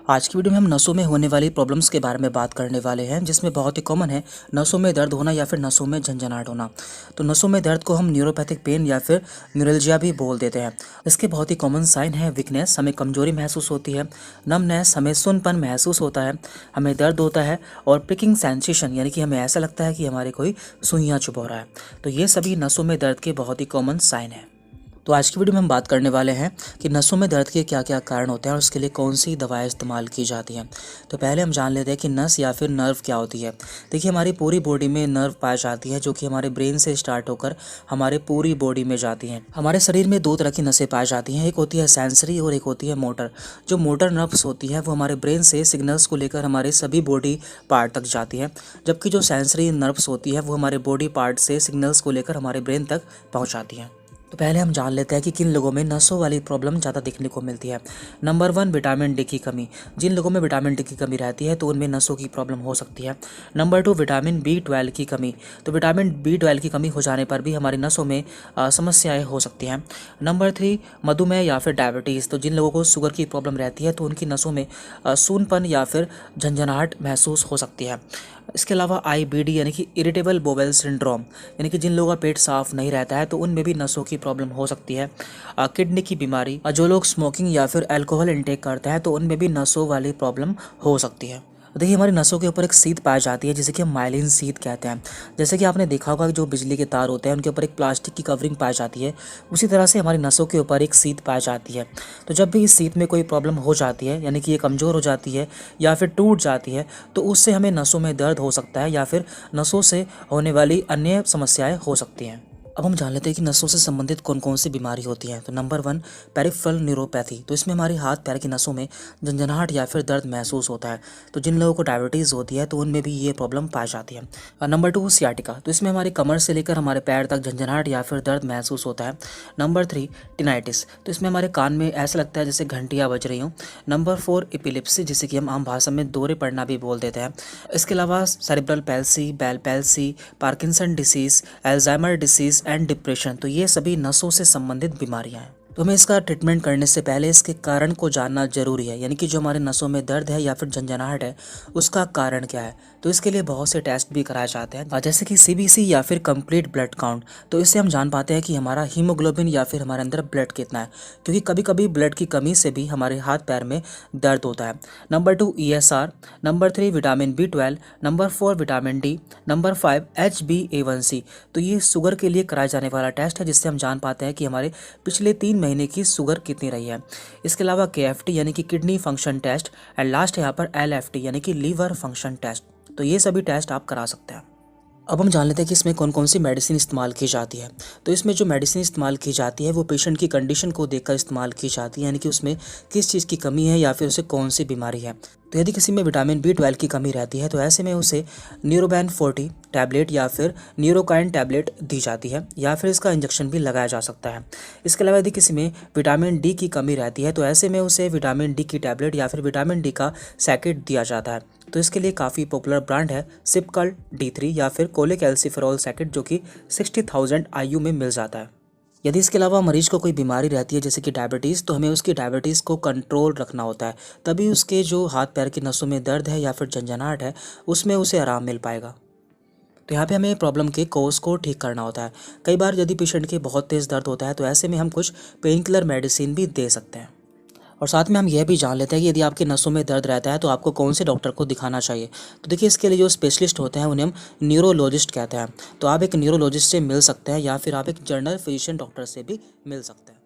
आज की वीडियो में हम नसों में होने वाली प्रॉब्लम्स के बारे में बात करने वाले हैं, जिसमें बहुत ही कॉमन है नसों में दर्द होना या फिर नसों में झंझनाहट होना। तो नसों में दर्द को हम न्यूरोपैथिक पेन या फिर न्यूरल्जिया भी बोल देते हैं। इसके बहुत ही कॉमन साइन है वीकनेस, हमें कमजोरी महसूस होती है, नमनेस, हमें सुनपन महसूस होता है, हमें दर्द होता है, और प्रिकिंग सेंसेशन यानी कि हमें ऐसा लगता है कि हमारे कोई सुइयाँ चुभ रहा है। तो ये सभी नसों में दर्द के बहुत ही कॉमन साइन है। तो आज की वीडियो में हम बात करने वाले हैं कि नसों में दर्द के क्या क्या कारण होते हैं और उसके लिए कौन सी दवाएं इस्तेमाल की जाती हैं। तो पहले हम जान लेते हैं कि नस या फिर नर्व क्या होती है। देखिए, हमारी पूरी बॉडी में नर्व पाई जाती है जो कि हमारे ब्रेन से स्टार्ट होकर हमारे पूरी बॉडी में जाती हैं। हमारे शरीर में दो तरह की नसें पाई जाती हैं, एक होती है सेंसरी और एक होती है मोटर। जो मोटर नर्व्स होती है वो हमारे ब्रेन से सिग्नल्स को लेकर हमारे सभी बॉडी पार्ट तक जाती है, जबकि जो सेंसरी नर्व्स होती है वो हमारे बॉडी पार्ट से सिग्नल्स को लेकर हमारे ब्रेन तक पहुँचाती हैं। तो पहले हम जान लेते हैं कि किन लोगों में नसों वाली प्रॉब्लम ज़्यादा देखने को मिलती है। नंबर 1, विटामिन डी की कमी। जिन लोगों में विटामिन डी की कमी रहती है तो उनमें नसों की प्रॉब्लम हो सकती है। नंबर 2, विटामिन B12 की कमी। तो विटामिन B12 की कमी हो जाने पर भी हमारी नसों में समस्याएं हो सकती हैं। नंबर 3, मधुमेह या फिर डायबिटीज़। तो जिन लोगों को शुगर की प्रॉब्लम रहती है तो उनकी नसों में सूनपन या फिर झंझनाहट महसूस हो सकती है। इसके अलावा IBD यानी कि इरिटेबल बोवेल सिंड्रोम, यानी कि जिन लोगों का पेट साफ नहीं रहता है तो उनमें भी नसों की प्रॉब्लम हो सकती है। किडनी की बीमारी, जो लोग स्मोकिंग या फिर अल्कोहल इंटेक करते हैं तो उनमें भी नसों वाली प्रॉब्लम हो सकती है। देखिए, हमारी नसों के ऊपर एक सीध पाई जाती है जिसे कि हम माइलिन सीध कहते हैं। जैसे कि आपने देखा होगा कि जो बिजली के तार होते हैं उनके ऊपर एक प्लास्टिक की कवरिंग पाई जाती है, उसी तरह से हमारी नसों के ऊपर एक सीध पाई जाती है। तो जब भी इस सीध में कोई प्रॉब्लम हो जाती है, यानी कि ये कमज़ोर हो जाती है या फिर टूट जाती है, तो उससे हमें नसों में दर्द हो सकता है या फिर नसों से होने वाली अन्य समस्याएं हो सकती हैं। अब हम जान लेते हैं कि नसों से संबंधित कौन कौन सी बीमारी होती है। तो नंबर 1, पेरिफेरल न्यूरोपैथी। तो इसमें हमारे हाथ पैर की नसों में झंझनाहट या फिर दर्द महसूस होता है। तो जिन लोगों को डायबिटीज़ होती है तो उनमें भी ये प्रॉब्लम पाई जाती है। Number 2, sciatica. तो इसमें हमारी कमर से लेकर हमारे पैर तक झंझनाहट या फिर दर्द महसूस होता है। नंबर 3, टिनाइटिस। तो इसमें हमारे कान में ऐसा लगता है जैसे घंटियाँ बज रही हों। नंबर 4, एपिलेप्सी, जिसे कि हम आम भाषा में दौरे पड़ना भी बोल देते हैं। इसके अलावा cerebral palsy, Bell palsy, Parkinson disease, Alzheimer disease and depression. तो ये सभी नसों से संबंधित बीमारियां हैं। तो हमें इसका ट्रीटमेंट करने से पहले इसके कारण को जानना जरूरी है, यानी कि जो हमारे नसों में दर्द है या फिर झंझनाहट है उसका कारण क्या है। तो इसके लिए बहुत से टेस्ट भी कराए जाते हैं, जैसे कि CBC या फिर कंप्लीट ब्लड काउंट। तो इससे हम जान पाते हैं कि हमारा हीमोग्लोबिन या फिर हमारे अंदर ब्लड कितना है, क्योंकि कभी कभी ब्लड की कमी से भी हमारे हाथ पैर में दर्द होता है। Number 2, ESR। Number 3, vitamin B12। Number 4, vitamin D. Number 5, HbA1c। तो ये शुगर के लिए कराया जाने वाला टेस्ट है, जिससे हम जान पाते हैं कि हमारे पिछले 3 महीने की शुगर कितनी रही है। इसके अलावा KFT यानी कि kidney function test, and last है यहाँ पर LFT यानी कि लीवर फंक्शन टेस्ट। तो ये सभी टेस्ट आप करा सकते हैं। अब हम जान लेते हैं कि इसमें कौन कौन सी मेडिसिन इस्तेमाल की जाती है। तो इसमें जो मेडिसिन इस्तेमाल की जाती है वो पेशेंट की कंडीशन को देखकर इस्तेमाल की जाती है, यानी कि उसमें किस चीज़ की कमी है या फिर उसे कौन सी बीमारी है। तो यदि किसी में विटामिन B12 की कमी रहती है तो ऐसे में उसे न्यूरोबैन 40 टैबलेट या फिर न्यूरोकाइन टैबलेट दी जाती है, या फिर इसका इंजेक्शन भी लगाया जा सकता है। इसके अलावा यदि किसी में विटामिन डी की कमी रहती है तो ऐसे में उसे विटामिन डी की टैबलेट या फिर विटामिन डी का सैकेट दिया जाता है। तो इसके लिए काफ़ी पॉपुलर ब्रांड है सिपकल D3 या फिर कोलेकैल्सिफेरॉल सैकेट, जो कि 60,000 IU में मिल जाता है। यदि इसके अलावा मरीज को कोई बीमारी रहती है जैसे कि डायबिटीज़, तो हमें उसकी डायबिटीज़ को कंट्रोल रखना होता है, तभी उसके जो हाथ पैर की नसों में दर्द है या फिर झंझनाहट है उसमें उसे आराम मिल पाएगा। तो यहाँ पे हमें प्रॉब्लम के कोर्स को ठीक करना होता है। कई बार यदि पेशेंट के बहुत तेज़ दर्द होता है तो ऐसे में हम कुछ पेन किलर मेडिसिन भी दे सकते हैं। और साथ में हम यह भी जान लेते हैं कि यदि आपके नसों में दर्द रहता है तो आपको कौन से डॉक्टर को दिखाना चाहिए। तो देखिए, इसके लिए जो स्पेशलिस्ट होते हैं उन्हें हम न्यूरोलॉजिस्ट कहते हैं। तो आप एक न्यूरोलॉजिस्ट से मिल सकते हैं या फिर आप एक जनरल फिजिशियन डॉक्टर से भी मिल सकते हैं।